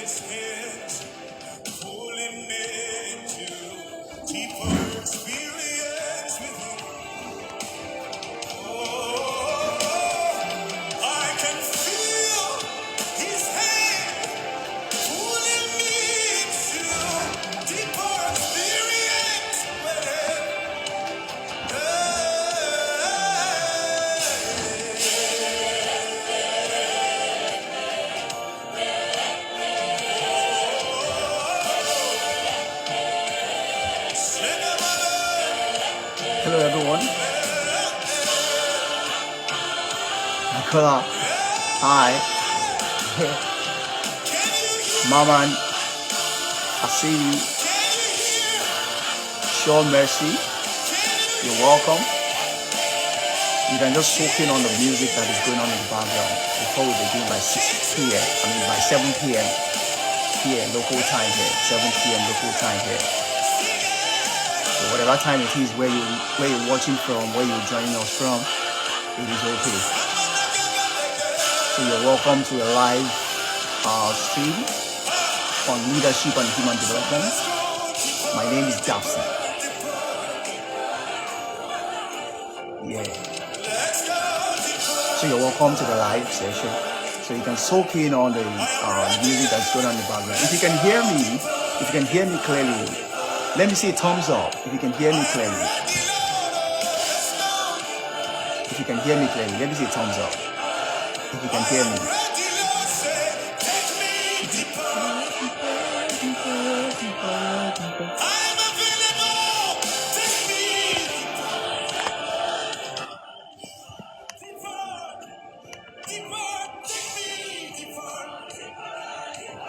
his hands, pulling me to deeper experience with him. Oh, I can feel his hand pulling me to deeper experience with him. Hello everyone. Nicola. Hi. Maman. I see you. Sean Mercy. You're welcome. You can just soak in on the music that is going on in the background before we begin by 6 p.m. By 7 p.m. here, local time here. 7 p.m. local time here. So whatever time it is where you're watching from, where you're joining us from, it is okay. So you're welcome to a live stream on leadership and human development. My name is Dapsy. Yeah. So you're welcome to the live session. So you can soak in on the music that's going on in the background. If you can hear me clearly, let me see a thumbs up. If you can hear me clearly. If you can hear me clearly, let me see a thumbs up. If you can hear me.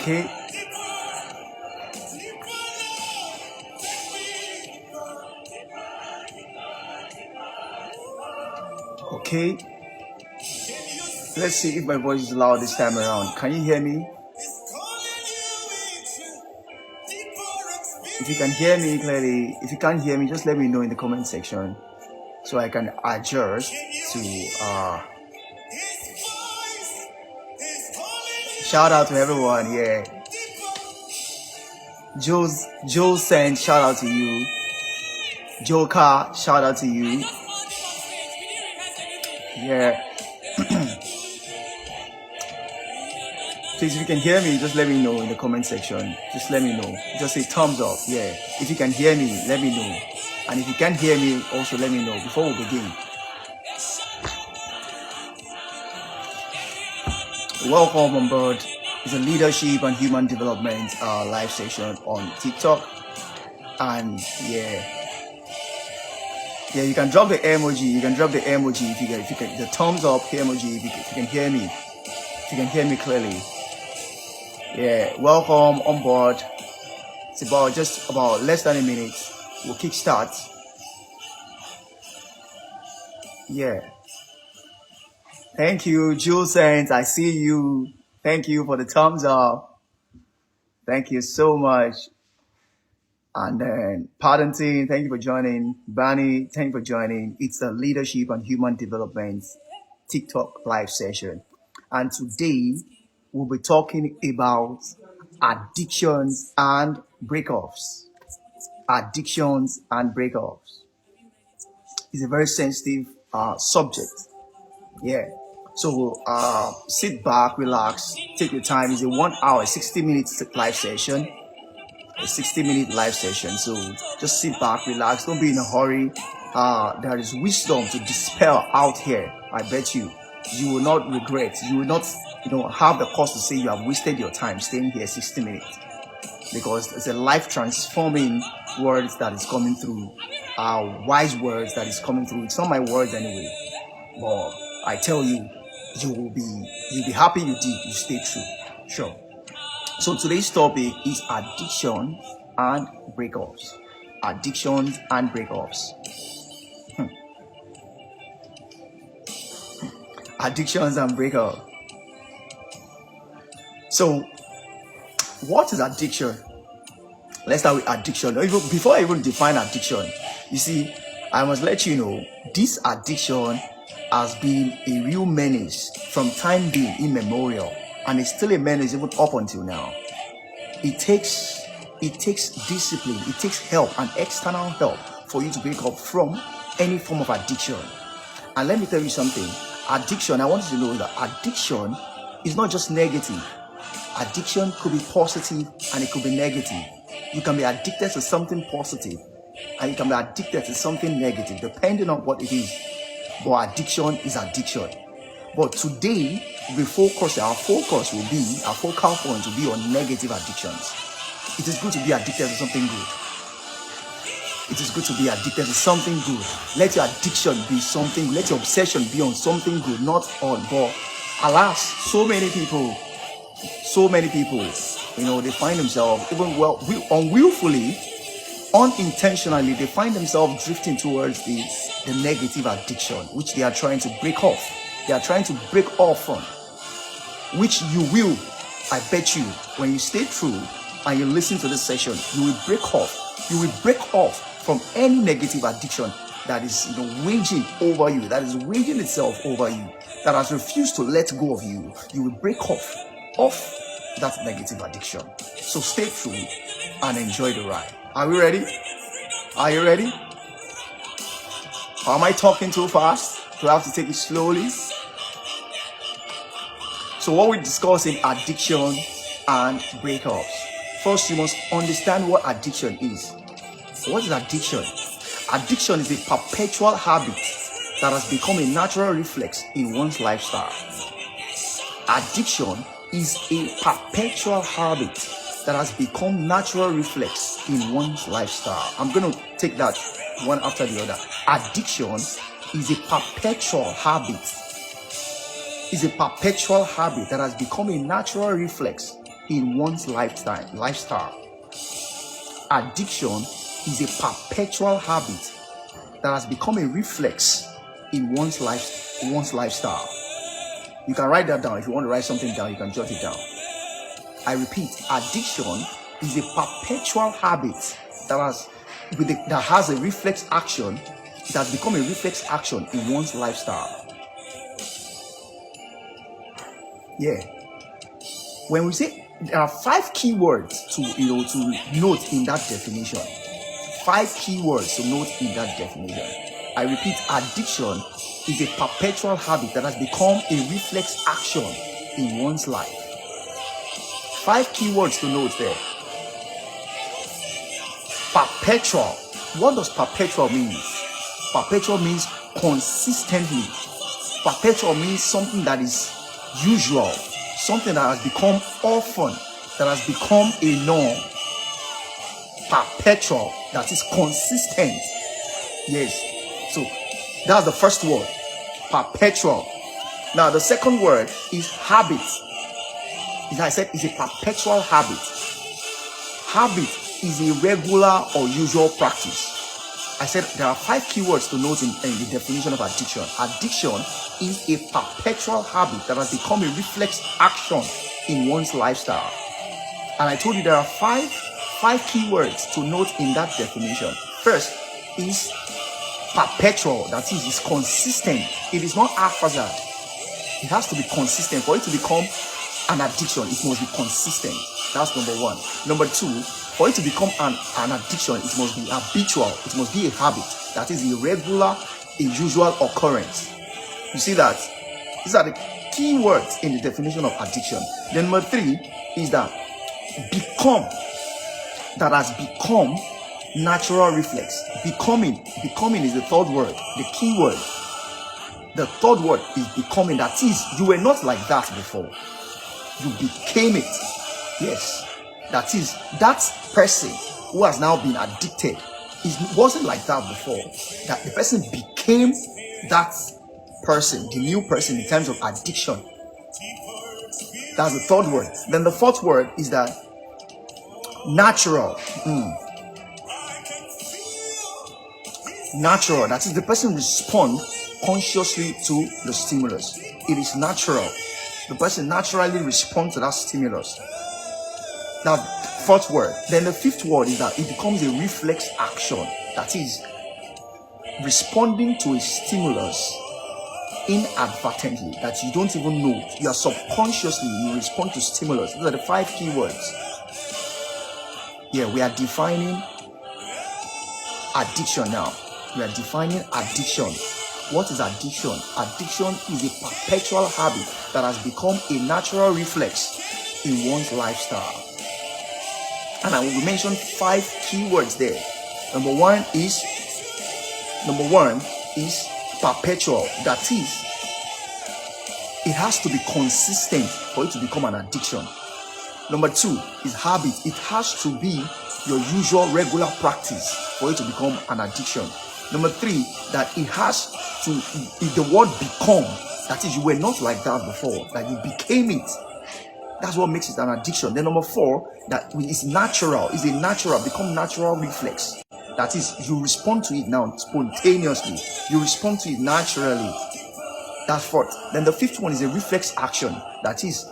Okay. Okay. Let's see if my voice is loud this time around. Can you hear me? If you can hear me clearly, if you can't hear me, just let me know in the comment section so I can adjust to shout out to everyone. Yeah. Joe sent shout out to you. Joker, shout out to you. Yeah. Please, if you can hear me, just let me know in the comment section. Just let me know. Just say thumbs up. Yeah. If you can hear me, let me know. And if you can't hear me, also let me know before we begin. Welcome on board. It's a leadership and human development live session on TikTok. And yeah, you can drop the emoji. You can drop the emoji if you can the thumbs up emoji if you can hear me. If you can hear me clearly. Yeah, welcome on board. It's just about less than a minute. We'll kickstart. Yeah. Thank you, Jules Saints. I see you. Thank you for the thumbs up. Thank you so much. And then Paddington, thank you for joining. Bunny, thank you for joining. It's a leadership and human development TikTok live session. And today we'll be talking about addictions and breakoffs. Addictions and breakoffs. It's a very sensitive subject. Yeah. So sit back, relax, take your time. It's a 1 hour, 60 minutes live session. A 60-minute live session. So just sit back, relax. Don't be in a hurry. There is wisdom to dispel out here. I bet you will not regret. You will not, have the cause to say you have wasted your time staying here 60 minutes. Because it's a life-transforming words that is coming through. Wise words that is coming through. It's not my words anyway. But I tell you, you'll be happy you did. You stay true. Sure. So today's topic is addiction and breakups. Addictions and breakups. Addictions and breakups. So, what is addiction? Let's start with addiction. Before I even define addiction, you see, I must let you know this addiction has been a real menace from time being immemorial, and it's still a menace even up until now. it takes discipline, it takes help and external help for you to break up from any form of addiction. And let me tell you something, addiction, I want you to know that addiction is not just negative. Addiction could be positive and it could be negative. You can be addicted to something positive and you can be addicted to something negative, depending on what it is. But addiction is addiction. But today, our focal point will be on negative addictions. It is good to be addicted to something good. It is good to be addicted to something good. Let your addiction be something, let your obsession be on something good, not on. But alas, so many people, they find themselves, even unwillfully, unintentionally, they find themselves drifting towards the negative addiction, which they are trying to break off. They are trying to break off from, which you will, I bet you, when you stay true and you listen to this session, you will break off. You will break off from any negative addiction that is waging over you, that is waging itself over you, that has refused to let go of you. You will break off that negative addiction. So stay true and enjoy the ride. Are we ready? Are you ready? Or am I talking too fast? Do I have to take it slowly? So what we discuss in addiction and breakups. First, you must understand what addiction is. What is addiction? Addiction is a perpetual habit that has become a natural reflex in one's lifestyle. Addiction is a perpetual habit that has become natural reflex in one's lifestyle. I'm going to take that one after the other. Addiction is a perpetual habit. Is a perpetual habit that has become a natural reflex in one's lifestyle. Addiction is a perpetual habit that has become a reflex in one's lifestyle. You can write that down. If you want to write something down, you can jot it down. I repeat, addiction is a perpetual habit that has a reflex action, that has become a reflex action in one's lifestyle. Yeah. When we say there are 5 keywords to note in that definition. 5 keywords to note in that definition. I repeat, addiction is a perpetual habit that has become a reflex action in one's life. 5 keywords to note there. Perpetual. What does perpetual mean? Perpetual means consistently. Perpetual means something that is usual, something that has become often, that has become a norm. Perpetual, that is consistent. Yes. So that's the first word, perpetual. Now the second word is habit. As I said, it's a perpetual habit. Habit is a regular or usual practice. I said there are 5 keywords to note in the definition of addiction. Addiction is a perpetual habit that has become a reflex action in one's lifestyle. And I told you there are five keywords to note in that definition. First is perpetual, that is, it's consistent. It is not haphazard. It has to be consistent. For it to become an addiction, it must be consistent. That's number 1. Number 2, for it to become an addiction, it must be habitual. It must be a habit. That is a regular, a usual occurrence. You see that? These are the key words in the definition of addiction. Then number 3 is that become. That has become natural reflex. Becoming is the third word, the key word. The third word is becoming. That is, you were not like that before. You became it. Yes. That is, that person who has now been addicted wasn't like that before. That the person became that person, the new person in terms of addiction. That's the third word. Then the fourth word is that natural. Natural. That is, the person responds consciously to the stimulus. It is natural. The person naturally responds to that stimulus. Now, fourth word. Then the fifth word is that it becomes a reflex action. That is, responding to a stimulus inadvertently, that you don't even know. You are subconsciously, you respond to stimulus. These are the 5 key words. Yeah, we are defining addiction now. We are defining addiction. What is addiction? Addiction is a perpetual habit that has become a natural reflex in one's lifestyle. And I will mention 5 keywords there. Number one is perpetual. That is, it has to be consistent for it to become an addiction. Number 2 is habit. It has to be your usual regular practice for it to become an addiction. Number 3, that it has to, the word become, that is, you were not like that before, that you became it. That's what makes it an addiction. Then number 4, that it's natural, it's a natural, become natural reflex. That is, you respond to it now spontaneously. You respond to it naturally. That's 4th. Then the 5th one is a reflex action. That is,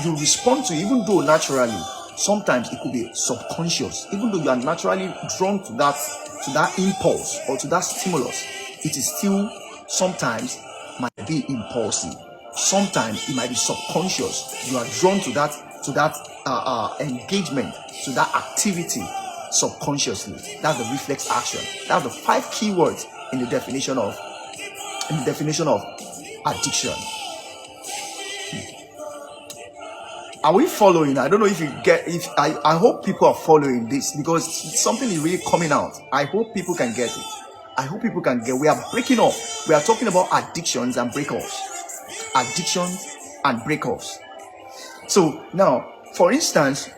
you respond to it, even though naturally. Sometimes it could be subconscious. Even though you are naturally drawn to that impulse or to that stimulus, it is still sometimes might be impulsive. Sometimes it might be subconscious. You are drawn to that engagement, to that activity subconsciously. That's the reflex action. That's the 5 keywords in the definition of addiction. Are we following? I don't know if you get, I hope people are following this, because something is really coming out. I hope people can get it. I hope people can get. We are breaking off. We are talking about addictions and breakoffs. Addictions and breakoffs. So now, for instance,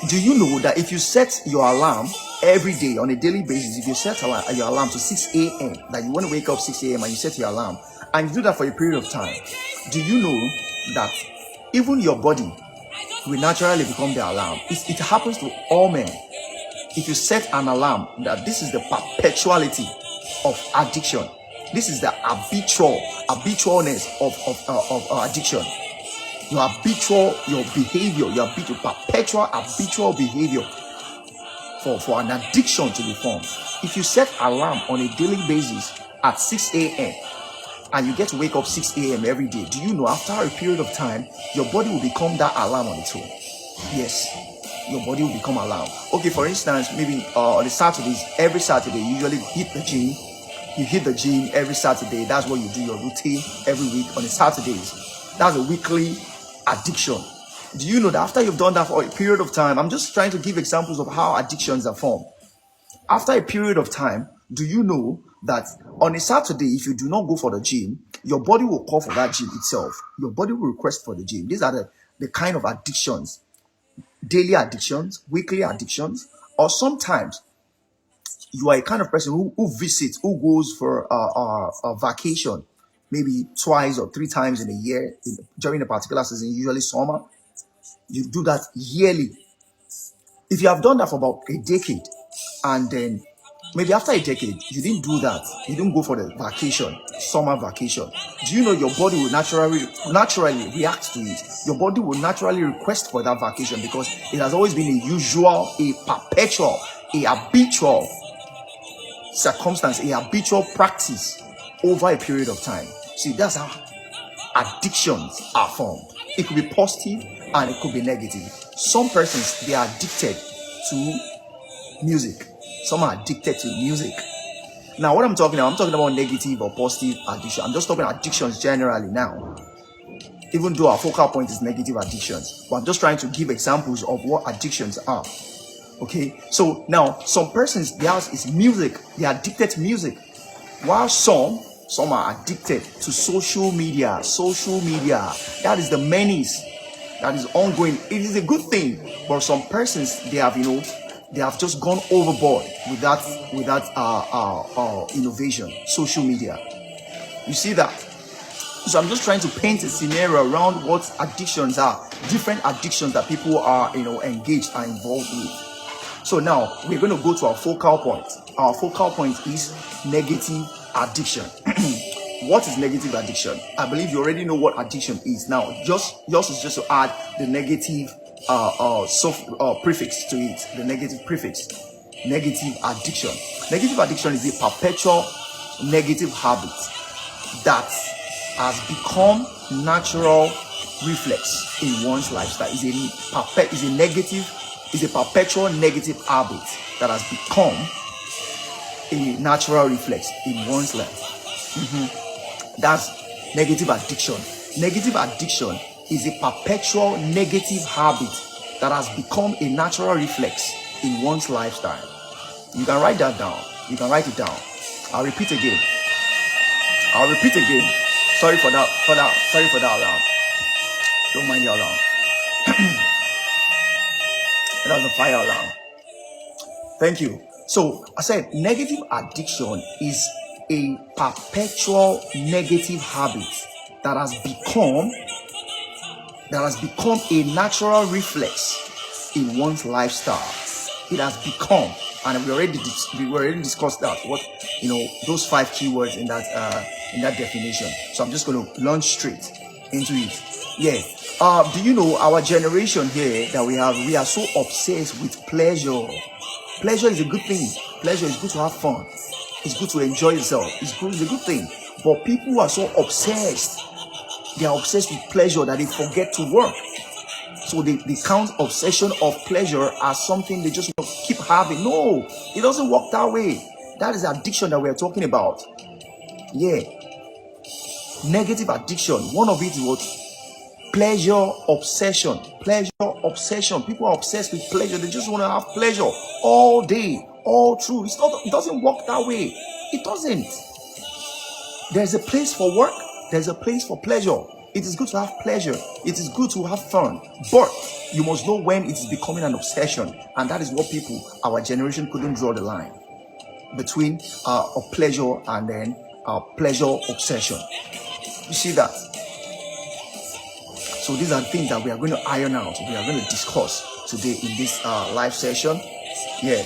do you know that if you set your alarm every day on a daily basis, if you set your alarm to 6 a.m., that you want to wake up 6 a.m. and you set your alarm, and you do that for a period of time, do you know that even your body will naturally become the alarm? It happens to all men. If you set an alarm, that this is the perpetuality of addiction. This is the habitualness of addiction. Your behavior, perpetual habitual behavior for an addiction to be formed. If you set alarm on a daily basis at 6 a.m. and you get to wake up 6 a.m. every day, do you know after a period of time, your body will become that alarm on its own? Yes, your body will become alarm. Okay, for instance, maybe on the Saturdays, every Saturday, you usually hit the gym. You hit the gym every Saturday. That's what you do, your routine every week on the Saturdays. That's a weekly addiction. Do you know that after you've done that for a period of time, I'm just trying to give examples of how addictions are formed. After a period of time, do you know that on a Saturday, if you do not go for the gym, your body will call for that gym itself. Your body will request for the gym. These are the kind of addictions, daily addictions, weekly addictions, or sometimes you are a kind of person who visits, who goes for a vacation, maybe 2 or 3 times in a year during a particular season, usually summer. You do that yearly. If you have done that for about a decade, and then maybe after a decade, you didn't do that, you didn't go for the vacation, summer vacation, do you know your body will naturally react to it? Your body will naturally request for that vacation because it has always been a usual, a perpetual, a habitual circumstance, a habitual practice over a period of time. See, that's how addictions are formed. It could be positive and it could be negative. Some persons, they are addicted to music. Some are addicted to music. Now, what I'm talking about negative or positive addiction. I'm just talking addictions generally now. Even though our focal point is negative addictions, but I'm just trying to give examples of what addictions are. Okay, so now some persons, theirs is music. They are addicted to music, while some are addicted to social media. Social media, that is the menace that is ongoing. It is a good thing, but some persons, they have just gone overboard with that innovation, social media. You see that? So I'm just trying to paint a scenario around what addictions are, different addictions that people are engaged and involved with. So now we're going to go to our focal point. Our focal point is negative addiction. What is negative addiction? I believe you already know what addiction is. Now, yours is just to add the negative prefix to it. The negative prefix. Negative addiction. Negative addiction is a perpetual negative habit that has become natural reflex in one's lifestyle. Is a negative is a perpetual negative habit that has become a natural reflex in one's life. That's negative addiction. Negative addiction is a perpetual negative habit that has become a natural reflex in one's lifestyle. You can write that down. You can write it down. I'll repeat again. Sorry for that. Sorry for that alarm. Don't mind the alarm. That was a fire alarm. Thank you. So I said negative addiction is a perpetual negative habit that has become a natural reflex in one's lifestyle. It has become, and we already discussed that. What those 5 keywords in that definition. So I'm just going to launch straight into it. Yeah. Do you know our generation here that we are so obsessed with pleasure? Pleasure is a good thing. Pleasure is good to have fun. It's good to enjoy yourself. It's a good thing. But people who are so obsessed, they are obsessed with pleasure that they forget to work. So they count obsession of pleasure as something they just want to keep having. No, it doesn't work that way. That is addiction that we are talking about. Yeah. Negative addiction. One of it is what? Pleasure obsession. Pleasure obsession. People are obsessed with pleasure. They just want to have pleasure all day, all through. It doesn't work that way. It doesn't. There's a place for work. There's a place for pleasure. It is good to have pleasure. It is good to have fun. But you must know when it is becoming an obsession. And that is what our generation couldn't draw the line between a pleasure and then pleasure obsession. You see that? So these are things that we are going to iron out. We are going to discuss today in this live session. Yeah.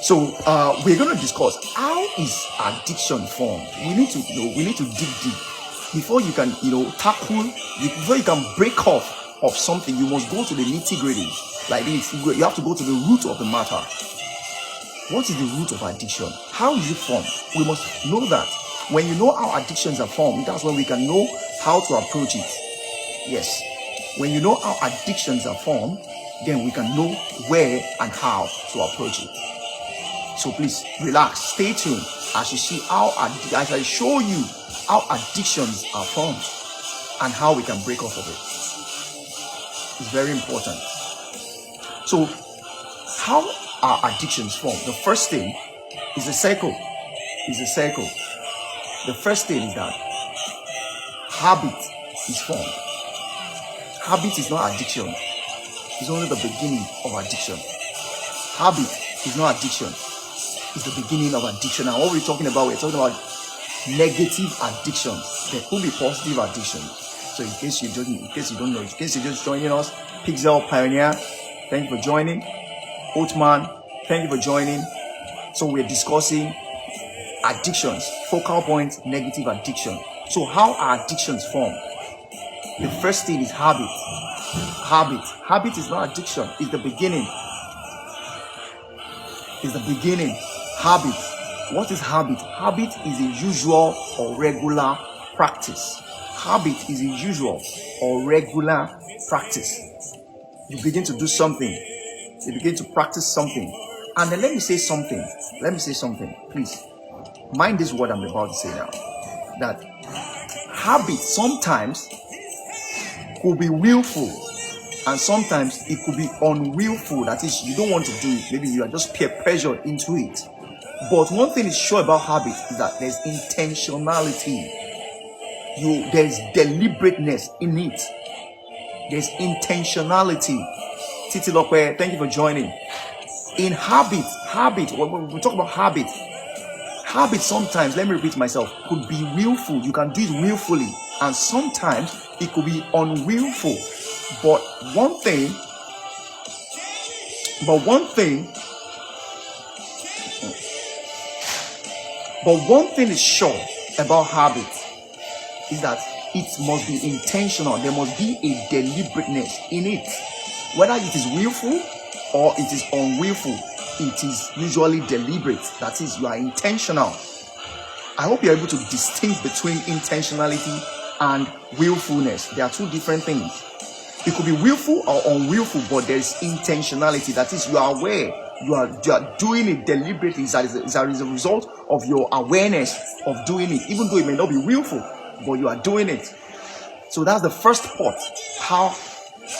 So we're going to discuss how is addiction formed. We need to dig deep before you can before you can break off of something. You must go to the nitty-gritty. Like this, you have to go to the root of the matter. What is the root of addiction? How is it formed? We must know that. When you know how addictions are formed, that's when we can know how to approach it. Yes. When you know how addictions are formed, then we can know where and how to approach it. So please relax, stay tuned as you see as I show you how addictions are formed and how we can break off of it. It's very important. So how are addictions formed? The first thing is a cycle. The first thing is that habit is formed. Habit is not addiction. It's only the beginning of addiction. Habit is not addiction. It's the beginning of addiction. And what we're talking about negative addictions. There could be positive addictions. So in case you don't know, in case you're just joining us, Pixel Pioneer, thank you for joining. Oatman, thank you for joining. So we're discussing addictions, focal point, negative addiction. So how are addictions formed? The first thing is habit. Habit is not addiction. It's the beginning. Habit. What is habit? Habit is a usual or regular practice. Habit is a usual or regular practice. You begin to do something. You begin to practice something. And then let me say something. Please. Mind this word I'm about to say now. That habit sometimes could be willful and sometimes it could be unwillful. That is, you don't want to do it. Maybe you are just peer pressured into it. But one thing is sure about habit is that there's intentionality. There's deliberateness in it. There's intentionality. Titi Lope, thank you for joining. In habit, when we talk about habit sometimes, let me repeat myself, could be willful. You can do it willfully, and sometimes it could be unwillful. But one thing is sure about habit is that it must be intentional. There must be a deliberateness in it. Whether it is willful or it is unwillful, it is usually deliberate. That is, you are intentional. I hope you're able to distinguish between intentionality and willfulness. They are two different things. It could be willful or unwillful, but there is intentionality. That is, you are aware, you are doing it deliberately. That is a result of your awareness of doing it, even though it may not be willful, but you are doing it. So that's the first part, how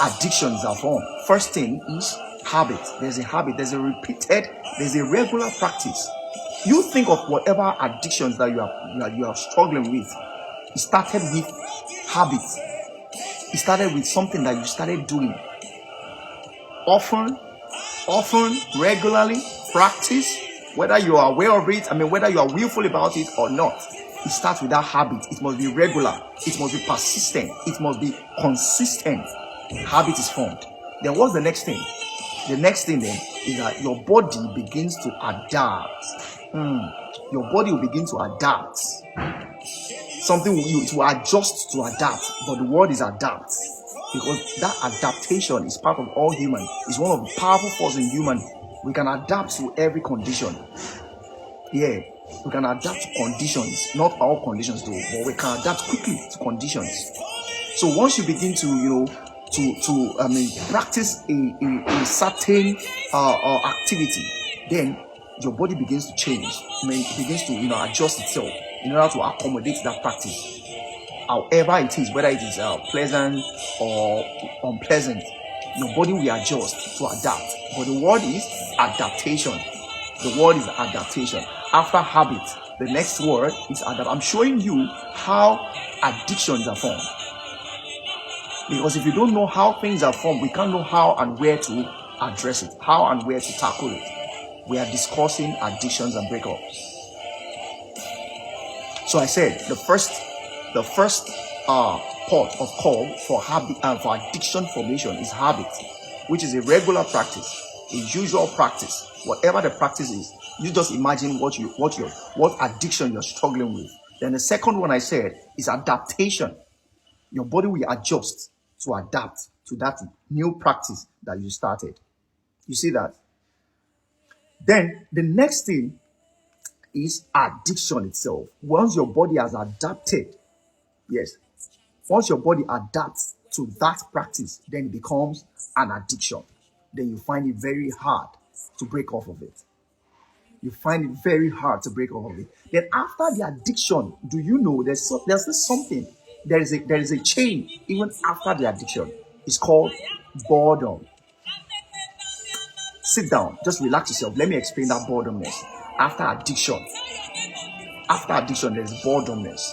addictions are formed. First thing is habit. There's a habit, there's a regular practice. You think of whatever addictions that you are struggling with. It started with habits. It started with something that you started doing often, regularly, practice, whether you are aware of it, whether you are willful about it or not. It starts with that habit. It must be regular. It must be persistent. It must be consistent. Habit is formed. Then what's the next thing? The next thing then is that your body begins to adapt. Your body will begin to adapt. Something it will adjust to adapt, but the word is adapt, because that adaptation is part of all human. It's one of the powerful forces in human. We can adapt to every condition. Yeah, we can adapt to conditions, not all conditions though, but we can adapt quickly to conditions. So once you begin to practice a certain activity, then your body begins to change. It begins to adjust itself in order to accommodate that practice. However it is, whether it is pleasant or unpleasant, your body will adjust to adapt. But the word is adaptation. The word is adaptation. After habit, the next word is adapt. I'm showing you how addictions are formed. Because if you don't know how things are formed, we can't know how and where to address it, how and where to tackle it. We are discussing addictions and breakups. So I said the first port of call for habit and for addiction formation is habit, which is a regular practice, a usual practice. Whatever the practice is, you just imagine what addiction you're struggling with. Then the second one I said is adaptation. Your body will adjust to adapt to that new practice that you started. You see that? Then the next thing is addiction itself. Once your body has adapted, yes, once your body adapts to that practice, then it becomes an addiction. Then you find it very hard to break off of it. You find it very hard to break off of it. Then after the addiction, do you know there's something? There is a chain even after the addiction. It's called boredom. Sit down, just relax yourself. Let me explain that boredomness. After addiction, there's boredomness.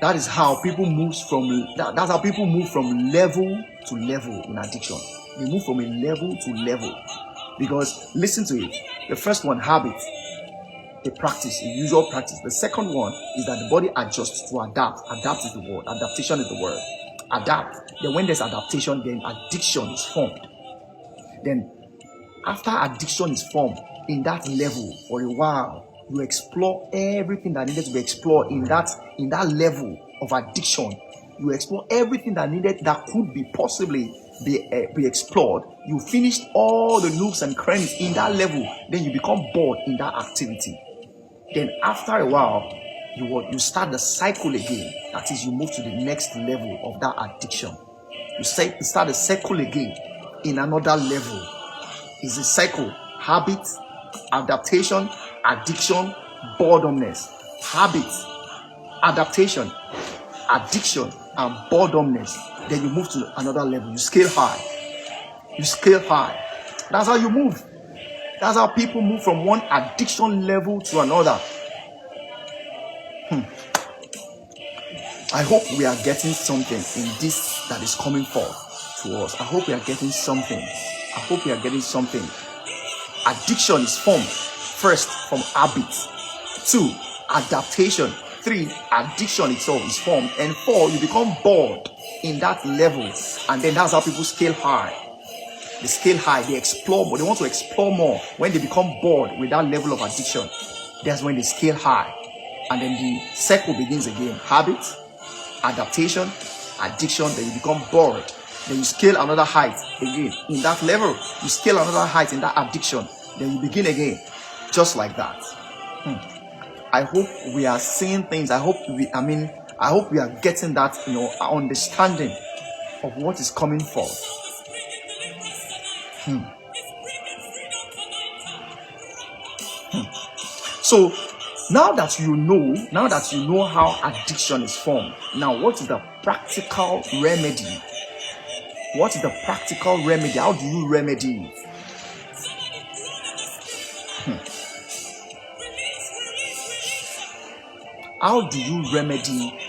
That is how people move from. That's how people move from level to level in addiction. They move from a level to level. Because listen to it. The first one, habit, a practice, a usual practice. The second one is that the body adjusts to adapt. Adapt is the word. Adaptation is the word. Adapt. Then when there's adaptation, then addiction is formed. Then after addiction is formed, in that level for a while, you explore everything that needed to be explored in that level of addiction. You explore everything that could be possibly be explored. You finished all the nooks and crannies in that level. Then you become bored in that activity. Then after a while, you start the cycle again. That is, you move to the next level of that addiction. You start the cycle again in another level. It's a cycle: habit, adaptation, addiction, boredomness. Habit, adaptation, addiction, and boredomness. Then you move to another level. You scale high. That's how you move. That's how people move from one addiction level to another. I hope we are getting something in this that is coming forth to us. I hope we are getting something. Addiction is formed first from habit. 2, adaptation. 3, addiction itself is formed. And 4, you become bored in that level. And then that's how people scale high. They scale high, they explore, but they want to explore more. When they become bored with that level of addiction, that's when they scale high. And then the cycle begins again. Habit, adaptation, addiction, then you become bored. Then you scale another height again. In that level, you scale another height in that addiction. Then you begin again. Just like that. I hope we are seeing things. I hope we are getting that, understanding of what is coming forth. So now that you know how addiction is formed, now what is the practical remedy? What is the practical remedy? How do you remedy it? How do you remedy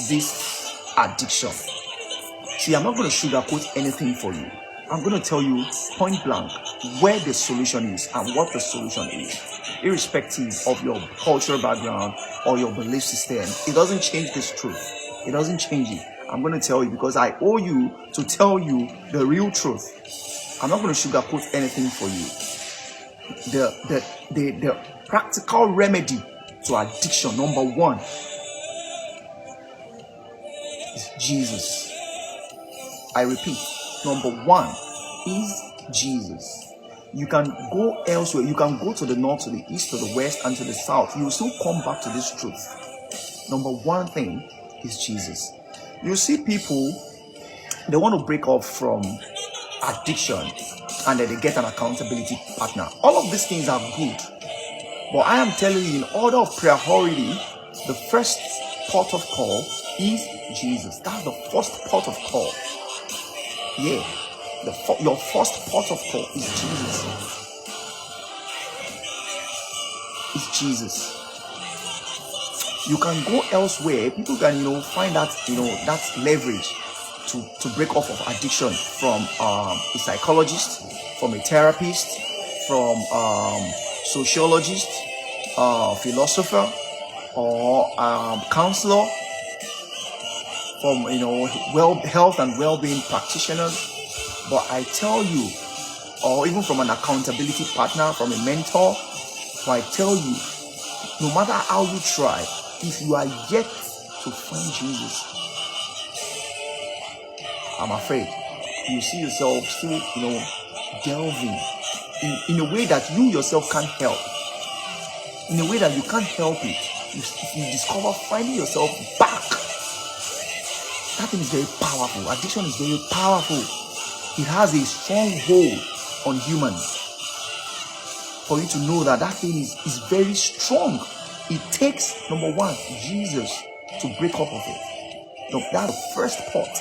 this addiction? See, I'm not going to sugarcoat anything for you. I'm going to tell you point blank where the solution is and what the solution is. Irrespective of your cultural background or your belief system, it doesn't change this truth. It doesn't change it. I'm going to tell you because I owe you to tell you the real truth. I'm not going to sugarcoat anything for you. The practical remedy to addiction, number one, is Jesus. I repeat, number one is Jesus. You can go elsewhere. You can go to the north, to the east, to the west, and to the south. You will still come back to this truth. Number one thing is Jesus. You see people, they want to break off from addiction and then they get an accountability partner. All of these things are good. But I am telling you, in order of priority, the first port of call is Jesus. That's the first port of call. Yeah. Your first port of call is Jesus. It's Jesus. You can go elsewhere. People can, find that, that's leverage to break off of addiction from a psychologist, from a therapist, from sociologist, philosopher, or counselor, from health and well-being practitioners. But I tell you, or even from an accountability partner, from a mentor, but I tell you, no matter how you try, if you are yet to find Jesus, I'm afraid you see yourself still, delving in a way that you yourself can't help. In a way that you can't help it. You discover finding yourself back. That thing is very powerful. Addiction is very powerful. It has a strong hold on humans. For you to know that thing is very strong. It takes, number one, Jesus to break up of it. So that's the first part.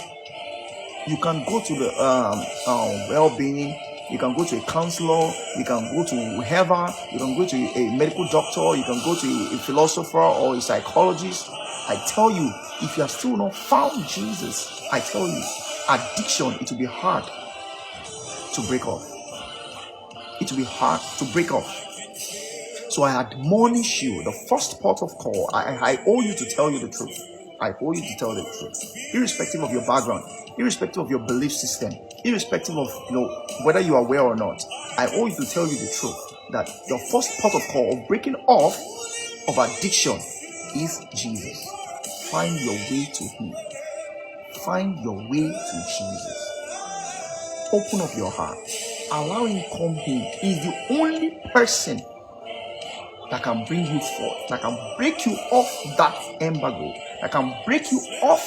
You can go to the well-being. You can go to a counselor. You can go to whoever. You can go to a medical doctor. You can go to a philosopher or a psychologist. I tell you, if you have still not found Jesus, I tell you, addiction, it will be hard to break off. It will be hard to break off. So I admonish you, the first port of call, I owe you to tell you the truth. I owe you to tell the truth. Irrespective of your background, irrespective of your belief system, irrespective of whether you are aware or not, I owe you to tell you the truth that the first port of call of breaking off of addiction is Jesus. Find your way to Him. Find your way to Jesus. Open up your heart. Allow Him come in. He's the only person that can bring you forth, that can break you off that embargo, that can break you off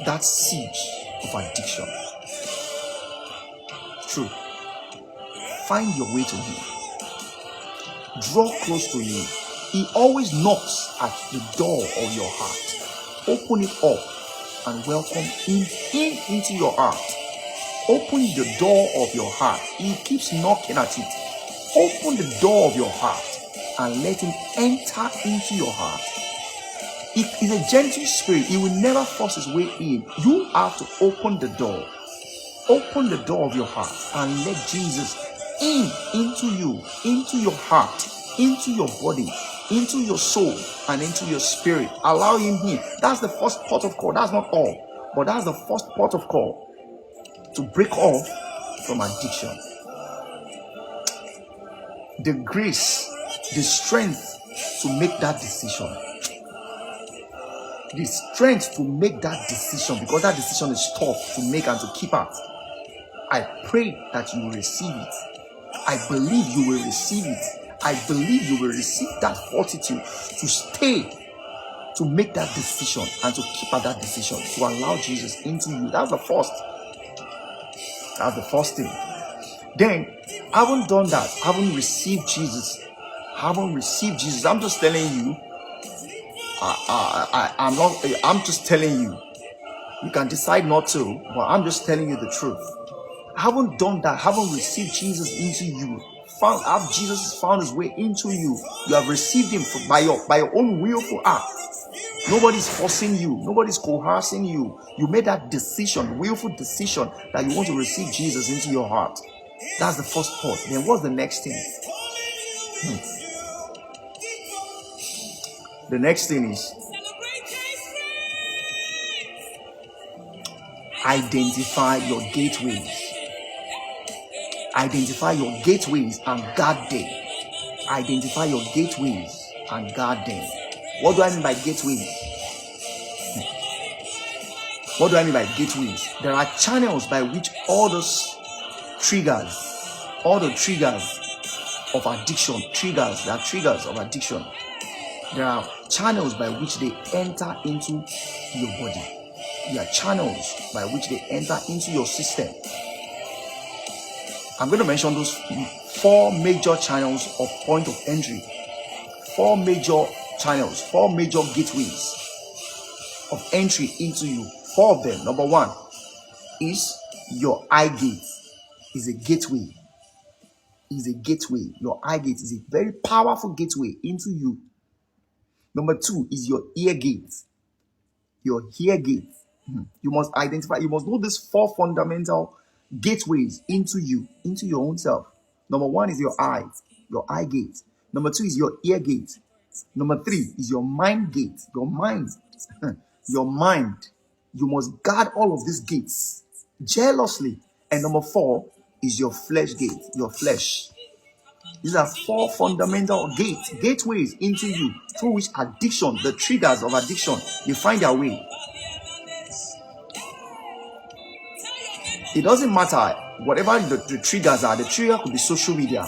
that siege of addiction. True. Find your way to Him. Draw close to Him. He always knocks at the door of your heart. Open it up and welcome Him into your heart. Open the door of your heart. He keeps knocking at it. Open the door of your heart and let Him enter into your heart. It is a gentle spirit. He will never force His way in. You have to open the door. Open the door of your heart and let Jesus into you, into your heart, into your body, into your soul, and into your spirit. Allow Him in. That's the first port of call. That's not all, but that's the first port of call to break off from addiction. The grace, the strength to make that decision. The strength to make that decision, because that decision is tough to make and to keep at. I pray that you will receive it. I believe you will receive it. I believe you will receive that fortitude to stay to make that decision and to keep at that decision, to allow Jesus into you. That's the first. That's the first thing. Then, I haven't done that. I haven't received Jesus. I'm just telling you. I'm just telling you. You can decide not to, but I'm just telling you the truth. I haven't done that. I haven't received Jesus into you. Jesus has found his way into you. You have received him by your own willful act. Nobody's forcing you. Nobody's coercing you. You made that decision, willful decision, that you want to receive Jesus into your heart. That's the first part. Then what's the next thing? The next thing is identify your gateways. Identify your gateways and guard them. Identify your gateways and guard them. What do I mean by gateways? What do I mean by gateways? There are channels by which all the triggers of addiction, there are channels by which they enter into your body. There are channels by which they enter into your system. I'm going to mention those 4 major channels of point of entry. 4 major channels, 4 major gateways of entry into you. 4 of them. Number 1 is your eye gate. Is a gateway. Your eye gate is a very powerful gateway into you. Number 2 is your ear gate. Your ear gate. You must identify, you must know these 4 fundamental gateways into you, into your own self. Number 1 is your eye gate. Number 2 is your ear gate. Number 3 is your mind gate. Your mind. Your mind. You must guard all of these gates jealously. And number 4 is your flesh gate. Your flesh. These are 4 fundamental gateways into you through which addiction, the triggers of addiction, they find their way. It doesn't matter whatever the triggers are. The trigger could be social media.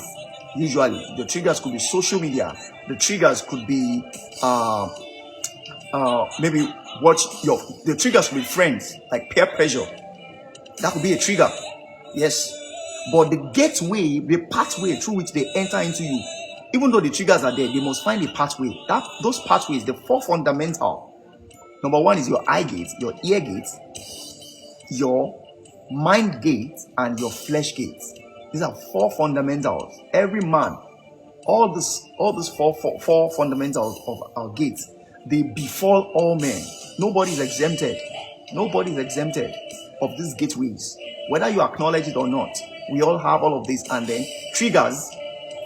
Usually, the triggers could be social media. The triggers could be maybe the triggers could be friends, like peer pressure. That could be a trigger. Yes. But the gateway, the pathway through which they enter into you, even though the triggers are there, they must find a pathway. Those pathways, the 4 fundamental. Number 1 is your eye gate, your ear gate, your mind gate, and your flesh gate. These are 4 fundamentals. Every man, all these 4 fundamentals of our gates, they befall all men. Nobody is exempted. Nobody is exempted of these gateways. Whether you acknowledge it or not, we all have all of these. And then triggers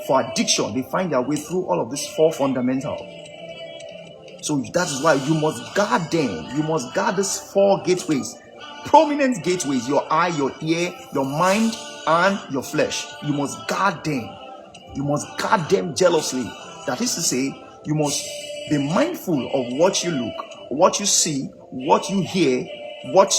for addiction, they find their way through all of these 4 fundamentals. So that is why you must guard them. You must guard these 4 gateways. Prominent gateways: your eye, your ear, your mind, and your flesh. You must guard them. You must guard them jealously. That is to say, you must be mindful of what you look, what you see, what you hear, what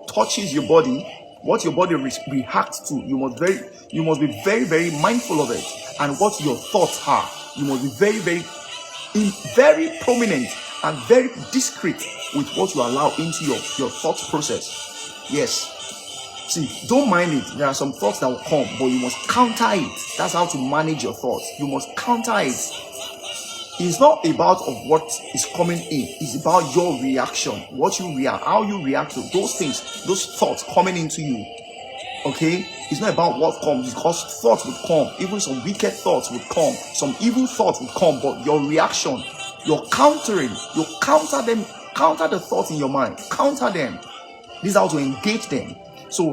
touches your body, what your body reacts to. You must be very, very mindful of it. And what your thoughts are, you must be very prominent and very discreet with what you allow into your thought process. Yes. See, don't mind it. There are some thoughts that will come, but you must counter it. That's how to manage your thoughts. You must counter it. It's not about of what is coming in. It's about your reaction. What you react, how you react to those things, those thoughts coming into you. Okay? It's not about what comes, because thoughts would come. Even some wicked thoughts would come. Some evil thoughts would come. But your reaction, your countering, you counter them. Counter the thoughts in your mind. Counter them. This is how to engage them. So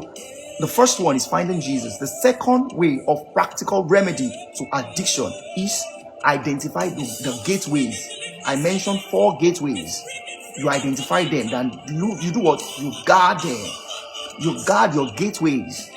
the first one is finding Jesus. The second way of practical remedy to addiction is identify the gateways. I mentioned 4 gateways. You identify them, then you do what? You guard them. You guard your gateways.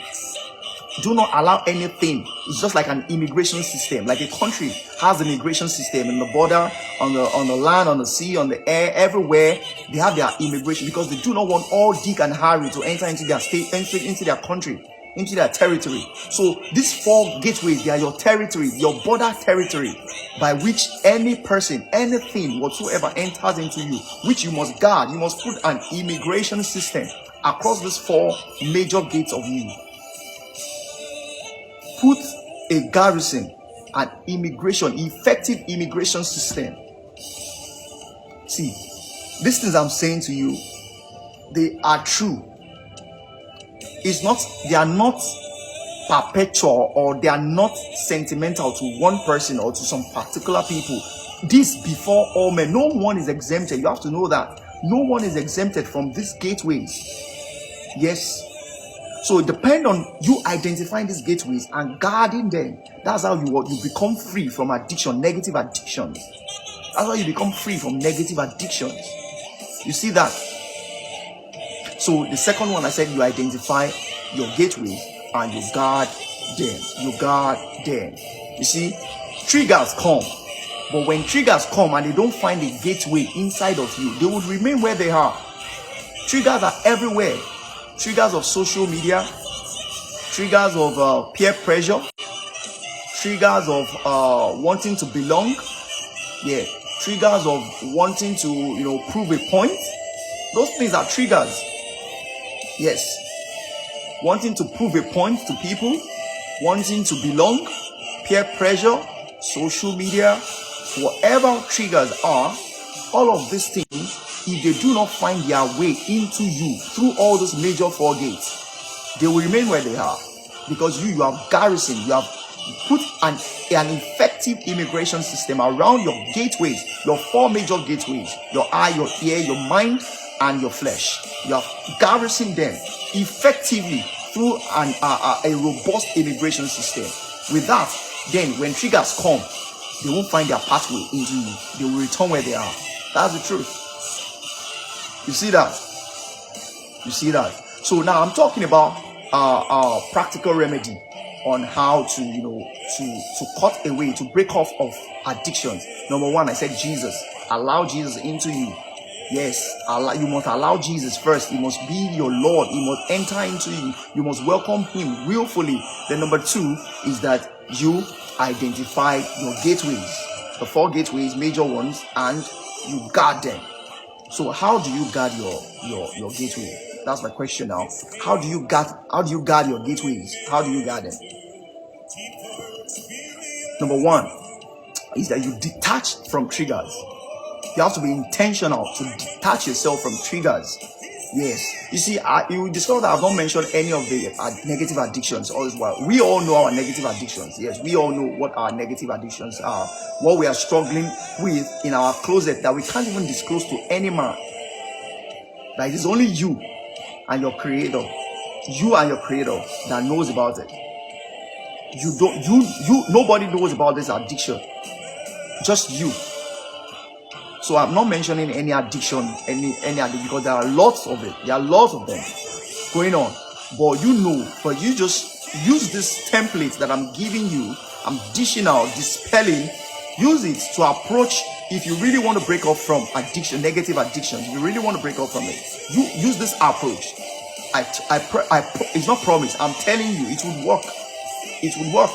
Do not allow anything. It's just like an immigration system. Like a country has an immigration system in the border, on the land, on the sea, on the air, everywhere. They have their immigration because they do not want all Dick and Harry to enter into their state, into their country. into their territory. So these 4 gateways, they are your territory, your border territory, by which any person, anything whatsoever enters into you, which you must guard. You must put an immigration system across these 4 major gates of you. Put a garrison, an immigration, effective immigration system. See, these things I'm saying to you, they are true. They are not perpetual, or they are not sentimental to one person or to some particular people. This before all men. No one is exempted. You have to know that. No one is exempted from these gateways. Yes. So it depends on you identifying these gateways and guarding them. That's how you become free from addiction, negative addictions. That's how you become free from negative addictions. You see that? So the second one, I said you identify your gateways and you guard them. You guard them. You see, triggers come. But when triggers come and they don't find a gateway inside of you, they would remain where they are. Triggers are everywhere. Triggers of social media, triggers of peer pressure, triggers of wanting to belong, triggers of wanting to prove a point. Those things are triggers. Yes, wanting to prove a point to people, wanting to belong, peer pressure, social media, whatever triggers are, all of these things, if they do not find their way into you through all those major 4 gates, they will remain where they are, because you have garrisoned, you have put an effective immigration system around your gateways, your 4 major gateways: your eye, your ear, your mind, and your flesh. You have garrisoned them effectively through a robust immigration system. With that, then when triggers come, they won't find their pathway into you. They will return where they are. That's the truth. You see that? You see that? So now I'm talking about practical remedy on how to to cut away, to break off of addictions. Number 1, I said Jesus. Allow Jesus into you. Yes, you must allow Jesus first. He must be your Lord. He must enter into you. You must welcome him willfully. Then number 2 is that you identify your gateways, the 4 gateways, major ones, and you guard them. So how do you guard your gateway? That's my question now. How do you guard your gateways? How do you guard them? Number 1 is that you detach from triggers. You have to be intentional to detach yourself from triggers. Yes. You see, you will discover that I've not mentioned any of the negative addictions all this while. We all know our negative addictions. Yes, we all know what our negative addictions are. What we are struggling with in our closet that we can't even disclose to any man. That it is only you and your creator. You and your creator that knows about it. Nobody knows about this addiction. Just you. So I'm not mentioning any addiction, any addiction, because there are lots of it. There are lots of them going on. But you just use this template that I'm giving you. I'm dishing out, dispelling. Use it to approach. If you really want to break off from addiction, negative addictions, if you really want to break off from it, you use this approach. It's not promise. I'm telling you, it would work. It would work.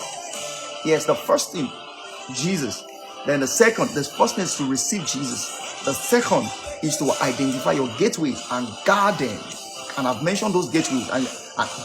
Yes, the first thing, Jesus. Then the first thing is to receive Jesus. The second is to identify your gateways and guard them. And I've mentioned those gateways and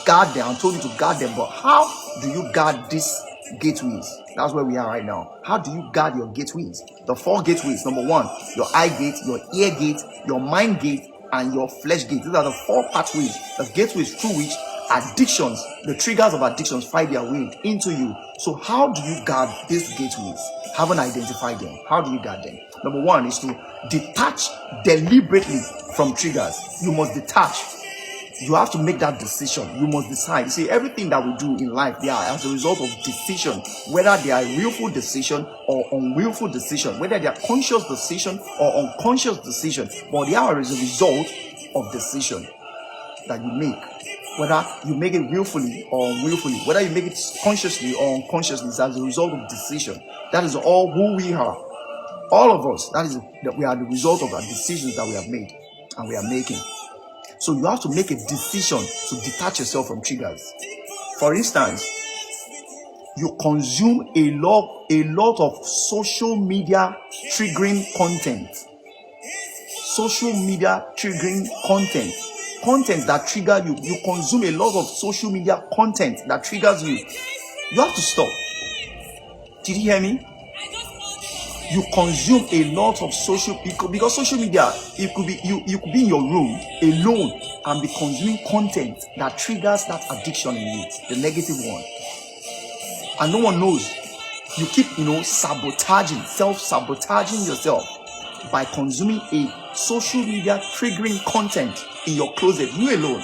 guard them. I told you to guard them. But how do you guard these gateways? That's where we are right now. How do you guard your gateways? The 4 gateways. Number 1, your eye gate, your ear gate, your mind gate, and your flesh gate. These are the 4 pathways, the gateways through which addictions, the triggers of addictions, find their way into you. So how do you guard these gateways? Haven't identified them. How do you guard them? Number 1 is to detach deliberately from triggers. You must detach. You have to make that decision. You must decide. See, everything that we do in life, they are as a result of decision, whether they are willful decision or unwillful decision, whether they are conscious decision or unconscious decision, but they are as a result of decision that you make. Whether you make it willfully or unwillfully, whether you make it consciously or unconsciously, is as a result of decision. That is all who we are. All of us, that we are the result of our decisions that we have made and we are making. So you have to make a decision to detach yourself from triggers. For instance, you consume a lot of social media triggering content. Social media triggering content that trigger you. You consume a lot of social media content that triggers you. You have to stop. Did you hear me? You consume a lot of because social media, it could be you could be in your room alone and be consuming content that triggers that addiction in you, the negative one, and no one knows. You keep self-sabotaging yourself by consuming a social media triggering content in your closet, you alone.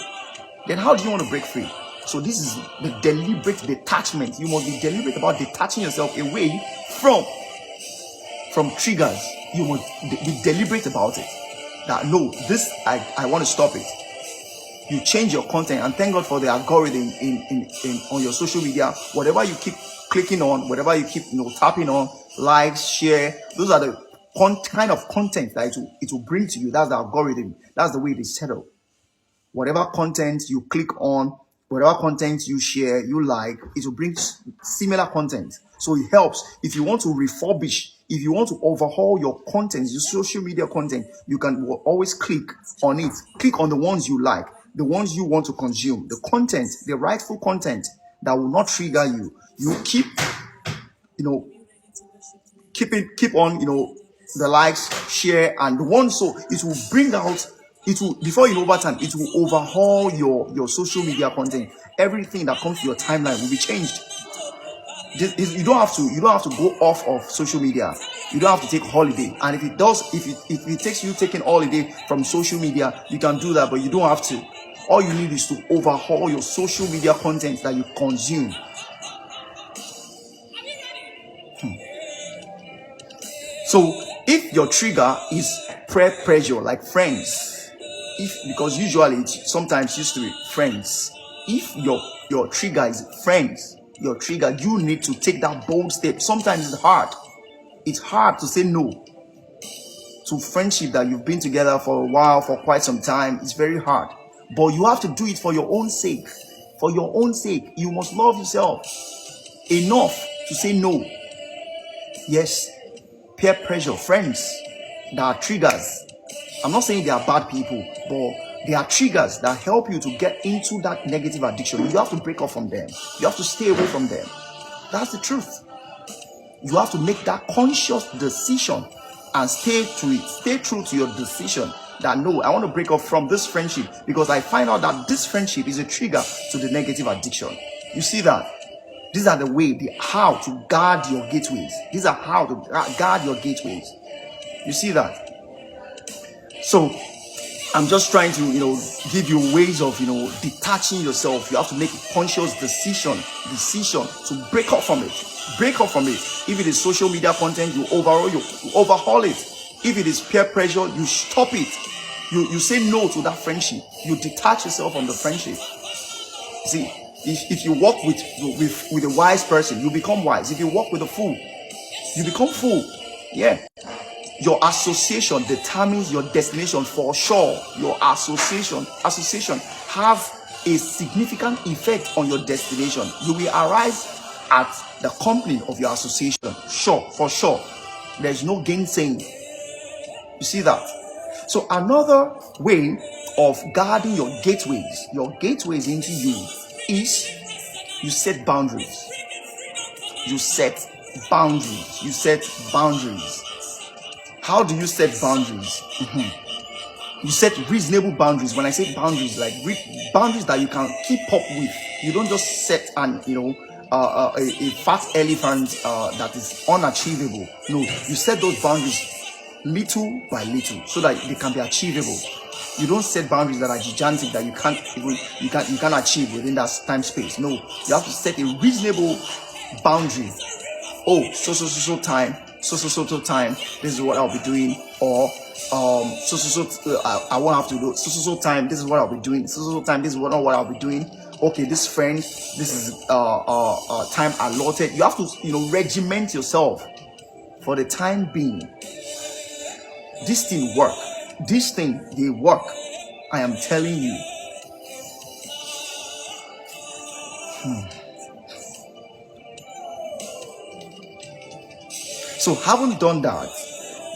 Then how do you want to break free? So this is the deliberate detachment. You must be deliberate about detaching yourself away from triggers. You must be deliberate about it. That no, this I want to stop it. You change your content, and thank God for the algorithm in on your social media. Whatever you keep clicking on, whatever you keep tapping on, likes, share, those are the kind of content that it will bring to you. That's the algorithm. That's the way it is set up. Whatever content you click on, whatever content you share, you like, it will bring similar content. So it helps if you want to refurbish, if you want to overhaul your content, your social media content, you can always click on it. Click on the ones you like, the ones you want to consume, the content, the rightful content that will not trigger you. You keep on, the likes, share, and the ones, so it will bring out, it will, before you know, over time, it will overhaul your social media content. Everything that comes to your timeline will be changed. You don't have to go off of social media. You don't have to take holiday. And if it takes you taking holiday from social media, you can do that, but you don't have to. All you need is to overhaul your social media content that you consume. So if your trigger is peer pressure, like friends, because usually it sometimes used to be friends. If your trigger is friends, your trigger, you need to take that bold step. Sometimes it's hard. It's hard to say no to friendship that you've been together for a while, for quite some time. It's very hard. But you have to do it for your own sake. For your own sake, you must love yourself enough to say no. Yes, peer pressure, friends that are triggers. I'm not saying they are bad people, but they are triggers that help you to get into that negative addiction. You have to break off from them. You have to stay away from them. That's the truth. You have to make that conscious decision and stay to it. Stay true to your decision that no, I want to break off from this friendship because I find out that this friendship is a trigger to the negative addiction. You see that? These are the way, how to guard your gateways. These are how to guard your gateways. You see that? So I'm just trying to, give you ways of, detaching yourself. You have to make a conscious decision to break off from it. Break off from it. If it is social media content, you overhaul it. If it is peer pressure, you stop it. You say no to that friendship. You detach yourself from the friendship. See, if you walk with a wise person, you become wise. If you walk with a fool, you become fool. Yeah. Your association determines your destination for sure. Your association have a significant effect on your destination. You will arrive at the company of your association. Sure, for sure. There's no gainsaying. You see that? So another way of guarding your gateways into you is you set boundaries. You set boundaries. How do you set boundaries? You set reasonable boundaries. When I say boundaries, like boundaries that you can keep up with. You don't just set a fat elephant that is unachievable. No, you set those boundaries little by little so that they can be achievable. You don't set boundaries that are gigantic that you can't achieve within that time space. No, you have to set a reasonable boundary. Oh, so time, so time, this is what I'll be doing, or I won't have to do so time, this is what I'll be doing, so time, this is what I'll be doing. Okay, this friend, this is time allotted. You have to regiment yourself for the time being. This thing work. They work. I am telling you. So having done that,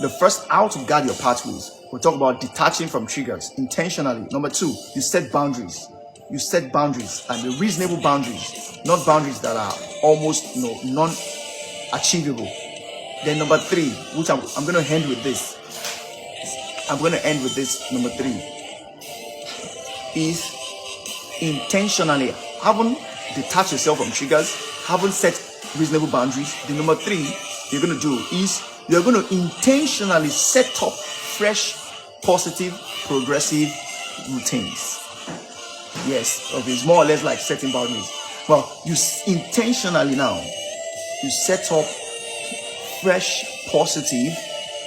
the first, how to guard your pathways. We'll talk about detaching from triggers intentionally. Number two, you set boundaries. You set boundaries, and the reasonable boundaries, not boundaries that are almost non-achievable. Then number three, which I'm going to end with this. I'm going to end with this. Number three is intentionally having detached yourself from triggers, having set reasonable boundaries. The number three you're going to do is you're going to intentionally set up fresh, positive, progressive routines. Yes, okay, it's more or less like setting boundaries. Well, you intentionally now, you set up fresh, positive,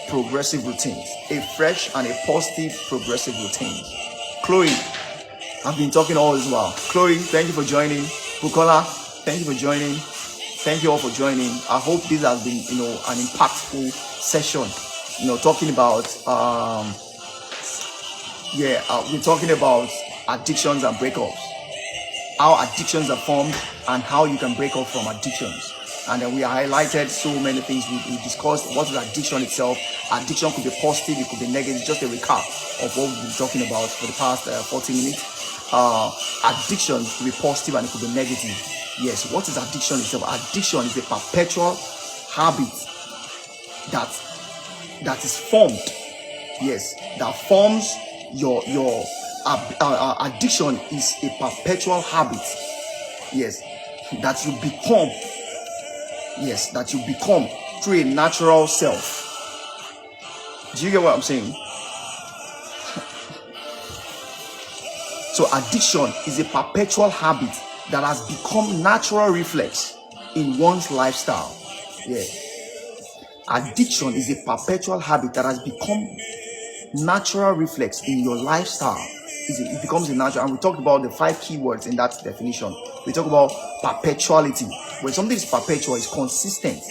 progressive routines. A fresh and a positive, progressive routine. Chloe, I've been talking all this while. Chloe, thank you for joining. Bukola, thank you for joining. Thank you all for joining. I hope this has been, an impactful session. Talking about, we're talking about addictions and breakups. How addictions are formed and how you can break off from addictions. And then we highlighted so many things. We discussed what is addiction itself. Addiction could be positive, it could be negative. Just a recap of what we've been talking about for the past 40 minutes. Addiction could be positive and it could be negative. Yes, what is addiction itself? Addiction is a perpetual habit that is formed. Yes, that forms your addiction is a perpetual habit. Yes, that you become. Yes, that you become through a natural self. Do you get what I'm saying? So addiction is a perpetual habit that has become natural reflex in one's lifestyle. Yeah. Addiction is a perpetual habit that has become natural reflex in your lifestyle. It becomes a natural, and we talked about the 5 keywords in that definition. We talk about perpetuality. When something is perpetual, it's consistent.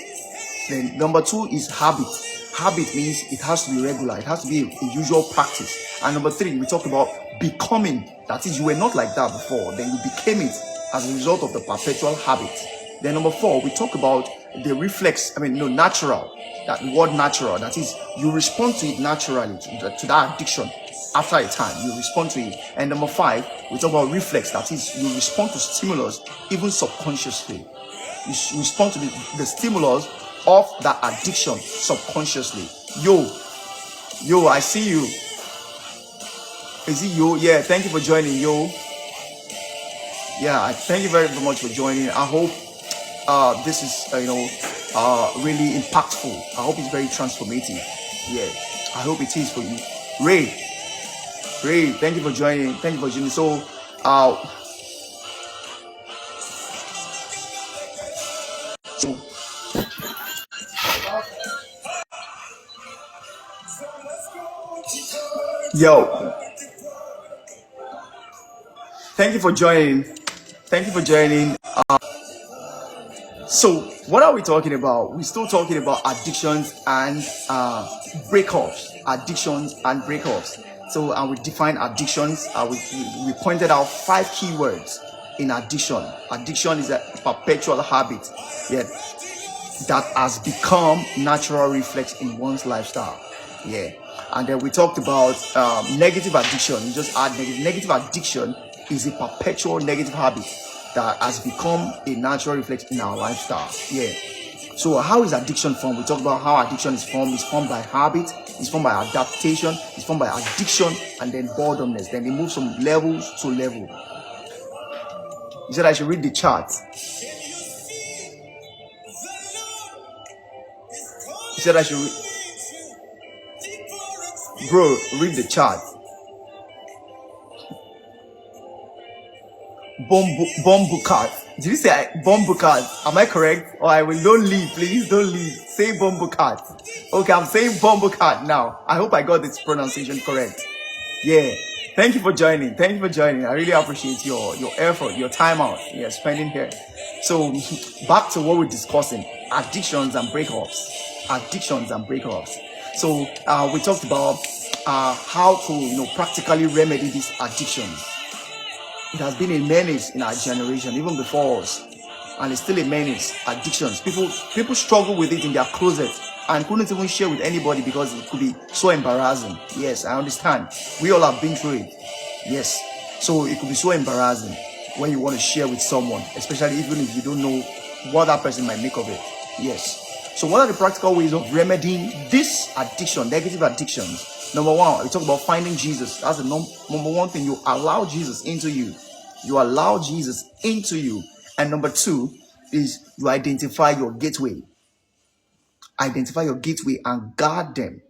Then number 2 is habit. Habit means it has to be regular. It has to be a usual practice. And number 3, we talked about becoming. That is, you were not like that before. Then you became it as a result of the perpetual habit. Then number 4, we talk about the reflex. Natural. That word natural. That is, you respond to it naturally, to that addiction. After a time, you respond to it. And number 5, we talk about reflex. That is, you respond to stimulus even subconsciously. You respond to the stimulus of that addiction subconsciously. Yo, I see you. Is it yo? Yeah, thank you for joining, yo. Yeah, thank you very much for joining. I hope this is really impactful. I hope it's very transformative. Yeah, I hope it is for you. Ray, thank you for joining. So yo, thank you for joining. So what are we talking about? We're still talking about addictions and breakups. So we define addictions. We pointed out 5 keywords in addiction. Addiction is a perpetual habit, that has become natural reflex in one's lifestyle. Yeah. And then we talked about negative addiction. You just add negative addiction is a perpetual negative habit that has become a natural reflex in our lifestyle. Yeah. So how is addiction formed? We talked about how addiction is formed. It's formed by habit, it's formed by adaptation, it's formed by addiction, and then boredomness. Then it moves from level to level. You said I should read the chart. You said I should read the chart. Bombu card. Did you say bombu card? Am I correct? Or don't leave, please don't leave. Say bombu card. Okay, I'm saying bombu card now. I hope I got this pronunciation correct. Yeah. Thank you for joining. I really appreciate your effort, your time out you're spending here. So back to what we're discussing: addictions and breakups. So we talked about how to practically remedy these addictions. It has been a menace in our generation, even before us, and it's still a menace. Addictions. People struggle with it in their closet and couldn't even share with anybody because it could be so embarrassing. Yes, I understand. We all have been through it. Yes, so it could be so embarrassing when you want to share with someone, especially even if you don't know what that person might make of it. Yes. So what are the practical ways of remedying this addiction, negative addictions? Number one, we talk about finding Jesus. That's the number one thing. You allow Jesus into you. You allow Jesus into you. And number two is you identify your gateway. Identify your gateway and guard them.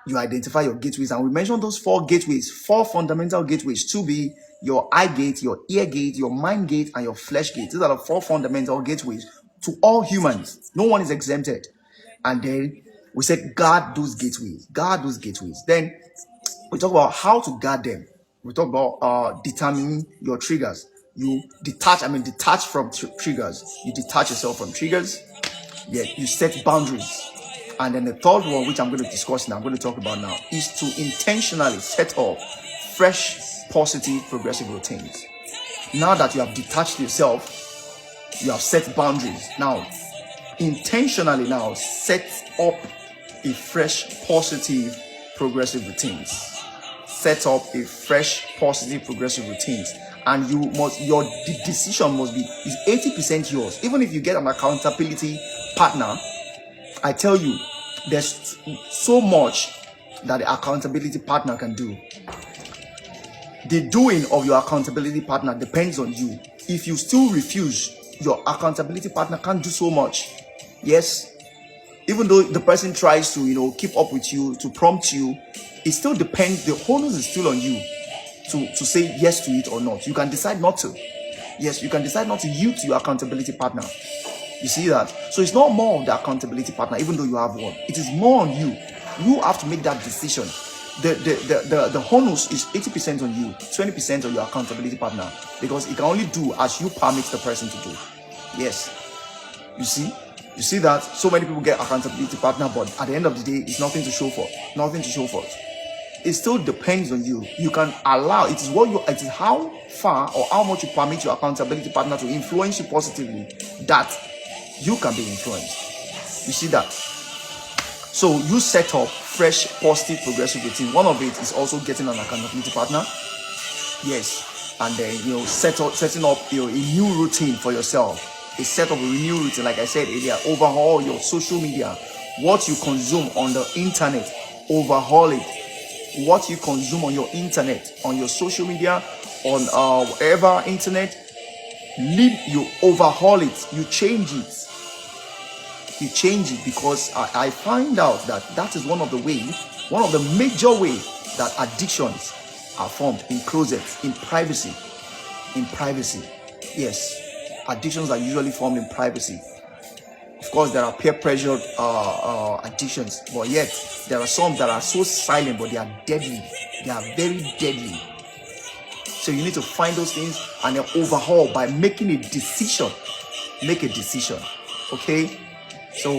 You identify your gateways, and we mentioned those 4 gateways, 4 fundamental gateways to be your eye gate, your ear gate, your mind gate, and your flesh gate. These are the 4 fundamental gateways to all humans. No one is exempted. And then we said guard those gateways. Guard those gateways. Then we talk about how to guard them. We talk about determining your triggers. You detach from triggers. You detach yourself from triggers. Yeah, you set boundaries. And then the third one, which I'm going to discuss now, I'm going to talk about now, is to intentionally set up fresh, positive, progressive routines. Now that you have detached yourself, you have set boundaries. Now, intentionally now set up a fresh, positive, progressive routines. Set up a fresh, positive, progressive routines. And your decision must be is 80% yours. Even if you get an accountability partner, I tell you, there's so much that the accountability partner can do. The doing of your accountability partner depends on you. If you still refuse, your accountability partner can't do so much. Yes, even though the person tries to, keep up with you, to prompt you, it still depends. The onus is still on you to say yes to it or not. You can decide not to. Yes, you can decide not to yield to your accountability partner. You see that? So it's not more of the accountability partner, even though you have one. It is more on you. You have to make that decision. The onus is 80% on you, 20% on your accountability partner, because it can only do as you permit the person to do. Yes. You see that so many people get accountability partner, but at the end of the day, it's nothing to show for. Nothing to show for it. It still depends on you. You can allow, it is how far or how much you permit your accountability partner to influence you positively that you can be influenced. You see that? So you set up fresh, positive, progressive routine. One of it is also getting an accountability partner. Yes. And then setting up a new routine for yourself. A set of a new routine, like I said earlier. Overhaul your social media. What you consume on the internet, overhaul it. What you consume on your internet, on your social media, on whatever internet, you overhaul it, you change it. You change it, because I find out that is one of the major ways that addictions are formed: in closets, in privacy. Yes, addictions are usually formed in privacy. Of course, there are peer pressure addictions, but yet there are some that are so silent, but they are deadly. They are very deadly. So you need to find those things and then overhaul by making a decision. Make a decision, okay? So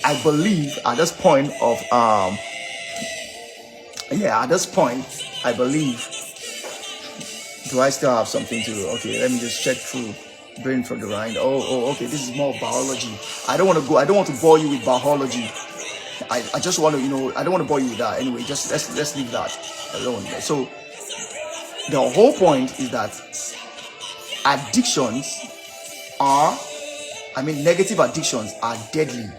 I believe at this point I believe. Do I still have something to? Okay, let me just check through. Brain from the rind. Okay. This is more biology. I don't want to bore you with biology. I just want to, I don't want to bore you with that. Anyway, just let's leave that alone. So the whole point is that negative addictions are deadly,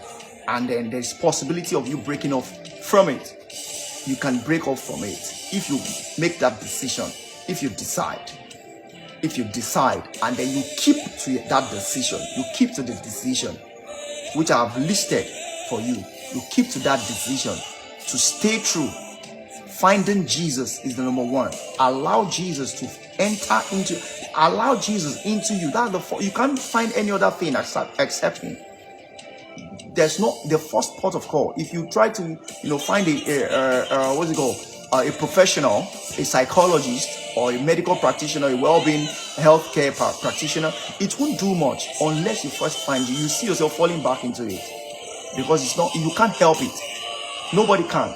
and then there's possibility of you breaking off from it. You can break off from it if you make that decision. If you decide, and then you keep to that decision, you keep to the decision which I have listed for you. You keep to that decision to stay true. Finding Jesus is the number one. Allow Jesus to allow Jesus into you. You can't find any other thing except Him. There's not the first port of call. If you try to, find a professional, a psychologist, or a medical practitioner, a well-being healthcare practitioner, it won't do much unless you first find you. You see yourself falling back into it, because you can't help it. Nobody can.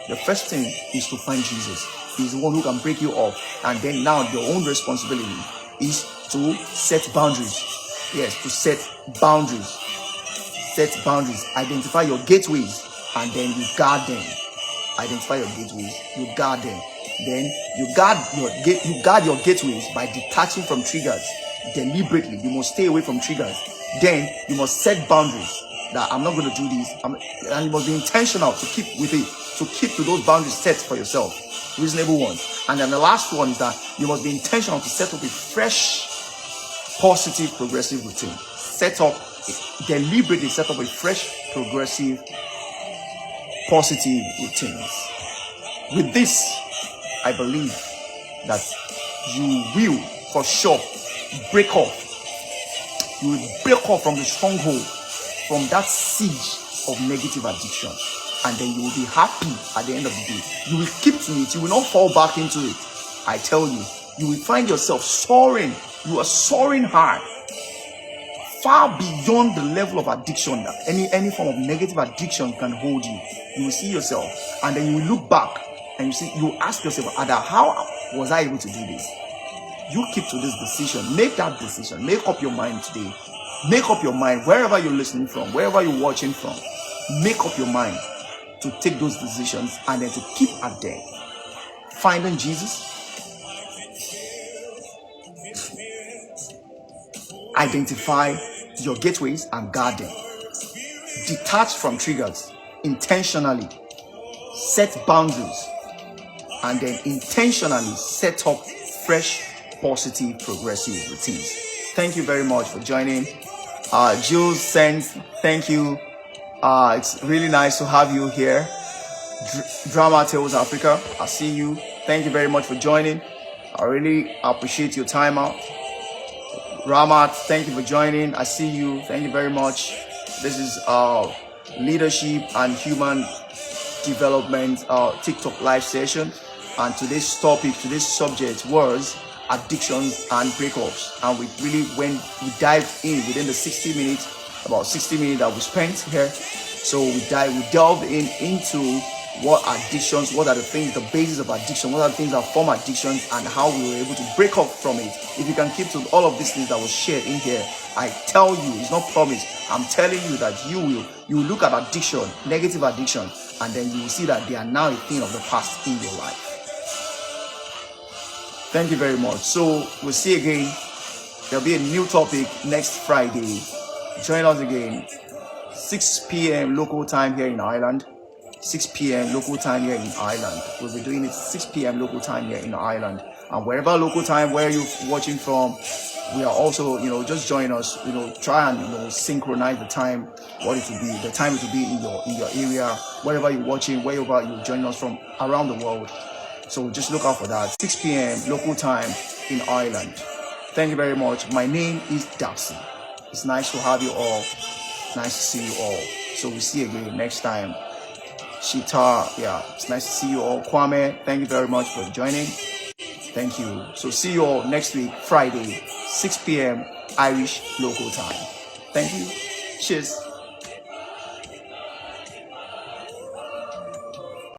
The first thing is to find Jesus. He's the one who can break you off, and then now your own responsibility is to set boundaries. Yes, to set boundaries. Set boundaries. Identify your gateways and then you guard them. Identify your gateways, you guard them. Then you guard your gateways by detaching from triggers deliberately. You must stay away from triggers. Then you must set boundaries that I'm not going to do this. And you must be intentional to keep with it, to keep to those boundaries set for yourself, reasonable ones. And then the last one is that you must be intentional to set up a fresh, positive, progressive routine. Deliberately set up a fresh, progressive, positive routines. With this, I believe that you will for sure break off. You will break off from the stronghold, from that siege of negative addiction, and then you will be happy at the end of the day. You will keep to it. You will not fall back into it. I tell you, you will find yourself soaring. You are soaring high, far beyond the level of addiction that any form of negative addiction can hold you. You will see yourself, and then you will look back and you ask yourself, Ada, how was I able to do this? You keep to this decision. Make that decision. Make up your mind today. Make up your mind wherever you're listening from, wherever you're watching from. Make up your mind to take those decisions and then to keep at them. Finding Jesus, identify your gateways and guard them. Detach from triggers intentionally. Set boundaries and then intentionally set up fresh, positive, progressive routines. Thank you very much for joining. Jules sends, thank you. It's really nice to have you here. Drama Tales Africa, I see you. Thank you very much for joining. I really appreciate your time out. Ramat, thank you for joining. I see you. Thank you very much. This is leadership and human development TikTok live session, and today's subject was addictions and breakups, and we dived in within the 60 minutes that we spent here. So we delved into what addictions, what are the things, the basis of addiction, what are the things that form addictions, and how we were able to break up from it. If you can keep to all of these things that was shared in here, I tell you, it's not promise, I'm telling you that you will look at addiction, negative addiction, and then you will see that they are now a thing of the past in your life. Thank you very much. So we'll see again. There'll be a new topic next Friday. Join us again, 6 p.m. local time here in Ireland. 6 p.m. local time here in Ireland. We'll be doing it 6 p.m. local time here in Ireland. And wherever local time, where you're watching from, we are also, just join us, try and, synchronize the time, what it will be, the time it will be in your area, wherever you're watching, wherever you're joining us from around the world. So just look out for that, 6 p.m. local time in Ireland. Thank you very much. My name is Darcy. It's nice to have you all. Nice to see you all. So we'll see you again next time. Shita, it's nice to see you all. Kwame, thank you very much for joining. Thank you. So see you all next week, Friday, 6 p.m. Irish local time. Thank you. Cheers.